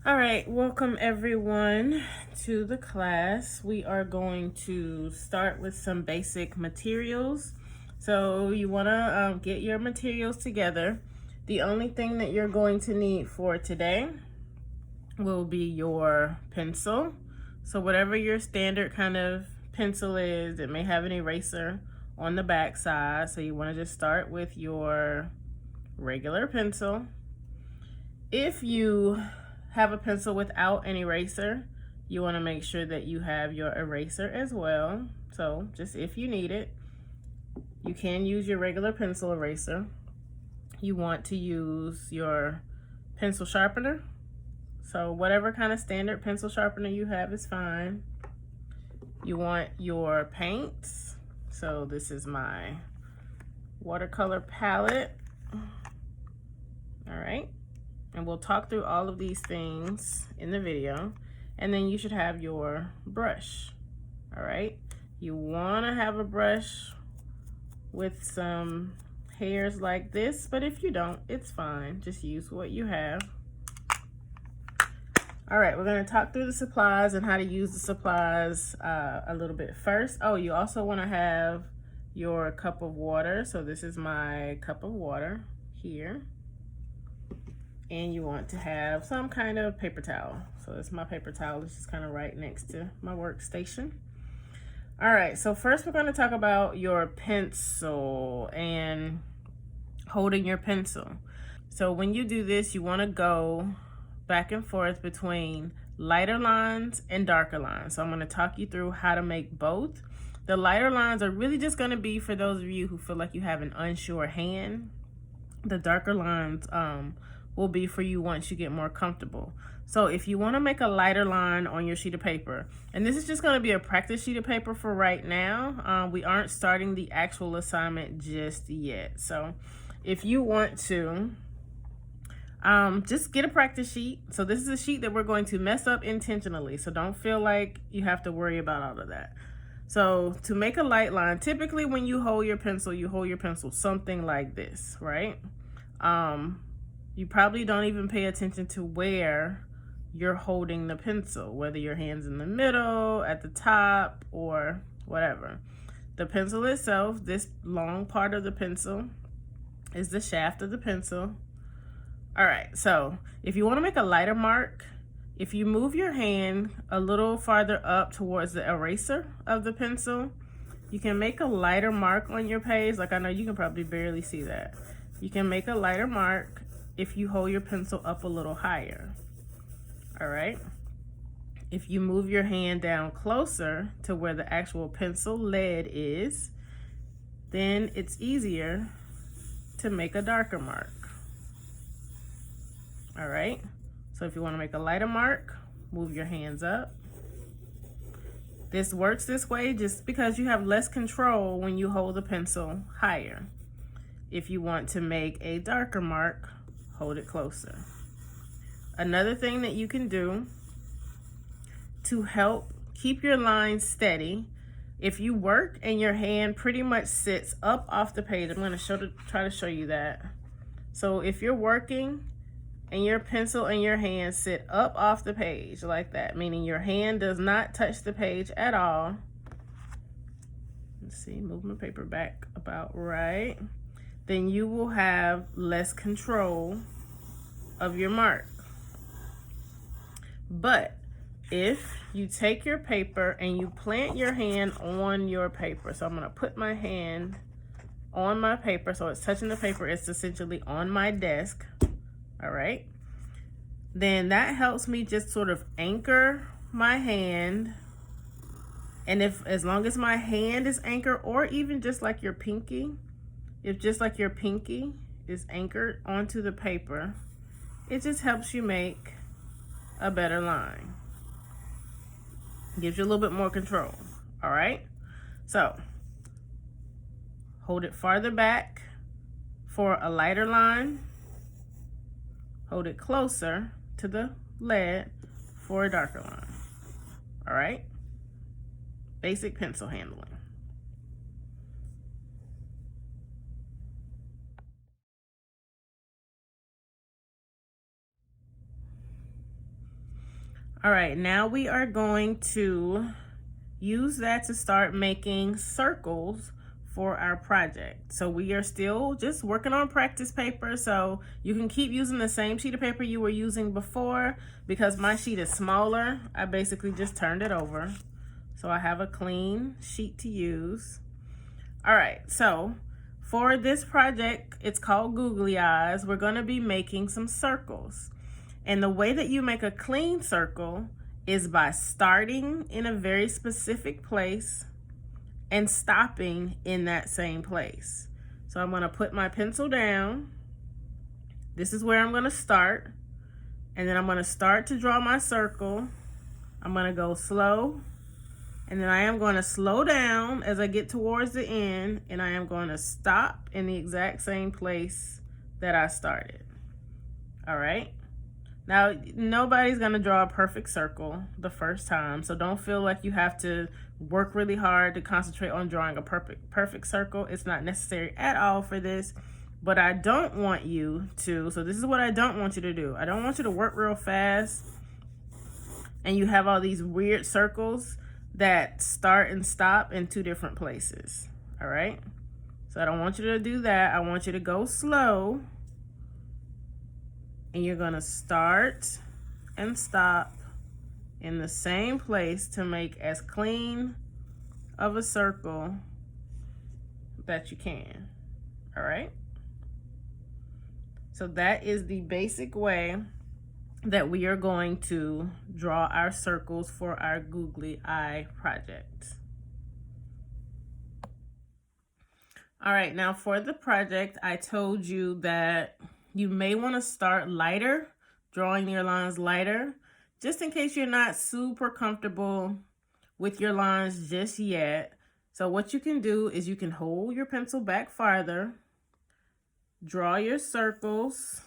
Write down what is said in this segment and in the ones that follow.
All right, welcome everyone to the class. We are going to start with some basic materials. So you want to get your materials together. The only thing that you're going to need for today will be your pencil. So whatever your standard kind of pencil is, it may have an eraser on the back side. So you want to just start with your regular pencil. If you have a pencil without an eraser, you want to make sure that you have your eraser as well. So just if you need it, you can use your regular pencil eraser. You want to use your pencil sharpener. So whatever kind of standard pencil sharpener you have is fine. You want your paints. So this is my watercolor palette. All right. And we'll talk through all of these things in the video. And then you should have your brush. All right. You want to have a brush with some hairs like this, but if you don't, it's fine. Just use what you have. All right, we're going to talk through the supplies and how to use the supplies a little bit first. Oh, you also want to have your cup of water. So this is my cup of water here. And you want to have some kind of paper towel. So it's my paper towel. It's just kind of right next to my workstation. All right, so first we're going to talk about your pencil and holding your pencil. So when you do this, you want to go back and forth between lighter lines and darker lines. So I'm going to talk you through how to make both. The lighter lines are really just going to be for those of you who feel like you have an unsure hand. The darker lines will be for you once you get more comfortable. So if you want to make a lighter line on your sheet of paper, and this is just going to be a practice sheet of paper for right now, we aren't starting the actual assignment just yet. So if you want to, just get a practice sheet. So this is a sheet that we're going to mess up intentionally. So don't feel like you have to worry about all of that. So to make a light line, typically when you hold your pencil something like this, right? You probably don't even pay attention to where you're holding the pencil, whether your hand's in the middle, at the top, or whatever. The pencil itself, this long part of the pencil, is the shaft of the pencil. All right, so if you want to make a lighter mark, if you move your hand a little farther up towards the eraser of the pencil, you can make a lighter mark on your page. Like, I know you can probably barely see that. You can make a lighter mark if you hold your pencil up a little higher. All right. If you move your hand down closer to where the actual pencil lead is, then it's easier to make a darker mark. All right. So if you want to make a lighter mark, move your hands up. This works this way just because you have less control when you hold the pencil higher. If you want to make a darker mark, hold it closer. Another thing that you can do to help keep your lines steady, if you work and your hand pretty much sits up off the page, I'm going to try to show you that. So if you're working and your pencil and your hand sit up off the page like that, meaning your hand does not touch the page at all. Let's see, move my paper back about right. Then you will have less control of your mark. But if you take your paper and you plant your hand on your paper, so I'm going to put my hand on my paper so it's touching the paper, it's essentially on my desk. All right, then that helps me just sort of anchor my hand. And as long as my hand is anchored, or even just like your pinky, if just like your pinky is anchored onto the paper, it just helps you make a better line. Gives you a little bit more control. All right, so hold it farther back for a lighter line. Hold it closer to the lead for a darker line. All right, basic pencil handling. All right, now we are going to use that to start making circles for our project. So we are still just working on practice paper, so you can keep using the same sheet of paper you were using before. Because my sheet is smaller, I basically just turned it over. So I have a clean sheet to use. All right, so for this project, it's called Googly Eyes. We're gonna be making some circles. And the way that you make a clean circle is by starting in a very specific place and stopping in that same place. So I'm gonna put my pencil down. This is where I'm gonna start. And then I'm gonna start to draw my circle. I'm gonna go slow. And then I am going to slow down as I get towards the end, and I am going to stop in the exact same place that I started. All right. Now, nobody's going to draw a perfect circle the first time, so don't feel like you have to work really hard to concentrate on drawing a perfect circle. It's not necessary at all for this, but I don't want you to, so this is what I don't want you to do. I don't want you to work real fast and you have all these weird circles that start and stop in two different places. All right, so I don't want you to do that. I want you to go slow, and you're gonna start and stop in the same place to make as clean of a circle that you can. All right, so that is the basic way that we are going to draw our circles for our googly eye project. All right, now for the project, I told you that you may want to start lighter, drawing your lines lighter, just in case you're not super comfortable with your lines just yet. So what you can do is you can hold your pencil back farther, draw your circles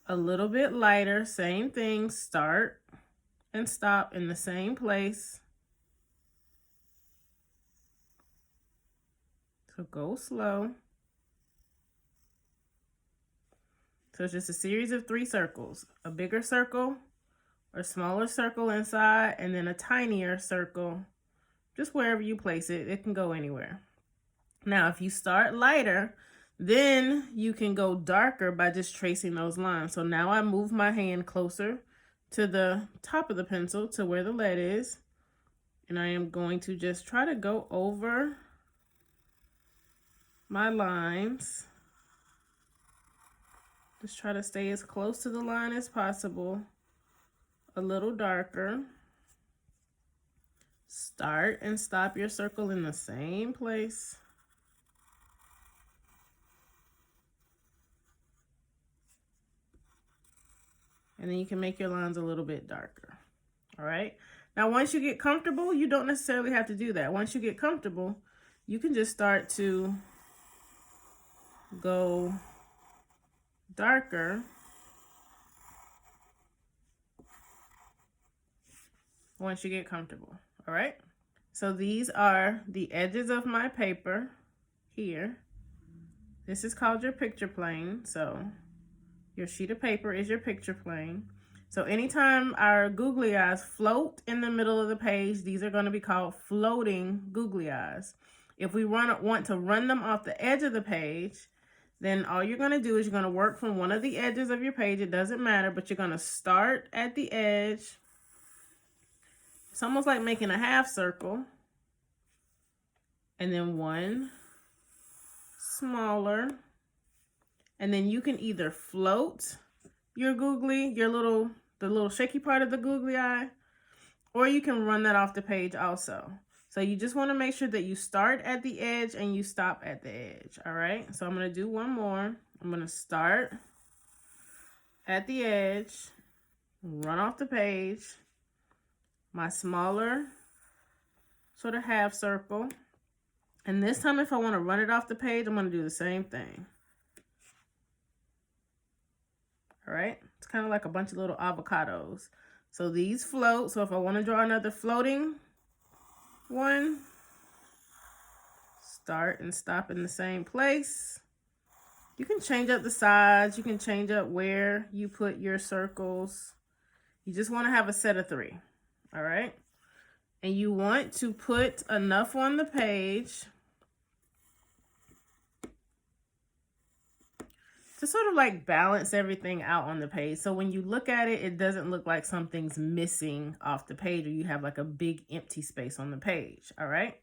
a little bit lighter, same thing, start and stop in the same place. So go slow. So it's just a series of 3 circles, a bigger circle, a smaller circle inside, and then a tinier circle, just wherever you place it. It can go anywhere. Now, if you start lighter, then you can go darker by just tracing those lines. So now I move my hand closer to the top of the pencil to where the lead is. And I am going to just try to go over my lines. Just try to stay as close to the line as possible. A little darker. Start and stop your circle in the same place. And then you can make your lines a little bit darker. All right. Now, once you get comfortable, you don't necessarily have to do that. Once you get comfortable, you can just start to go darker once you get comfortable. All right. So these are the edges of my paper here. This is called your picture plane. So your sheet of paper is your picture plane. So anytime our googly eyes float in the middle of the page, these are going to be called floating googly eyes. If we want to run them off the edge of the page, then all you're going to do is you're going to work from one of the edges of your page. It doesn't matter, but you're going to start at the edge. It's almost like making a half circle. And then one smaller. And then you can either float your googly, the little shaky part of the googly eye, or you can run that off the page also. So you just want to make sure that you start at the edge and you stop at the edge. All right. So I'm going to do one more. I'm going to start at the edge, run off the page, my smaller sort of half circle. And this time, if I want to run it off the page, I'm going to do the same thing. All right. It's kind of like a bunch of little avocados. So these float. So if I want to draw another floating one, start and stop in the same place. You can change up the size. You can change up where you put your circles You just want to have a set of 3. All right. And you want to put enough on the page to sort of like balance everything out on the page. So when you look at it, it doesn't look like something's missing off the page or you have like a big empty space on the page. All right.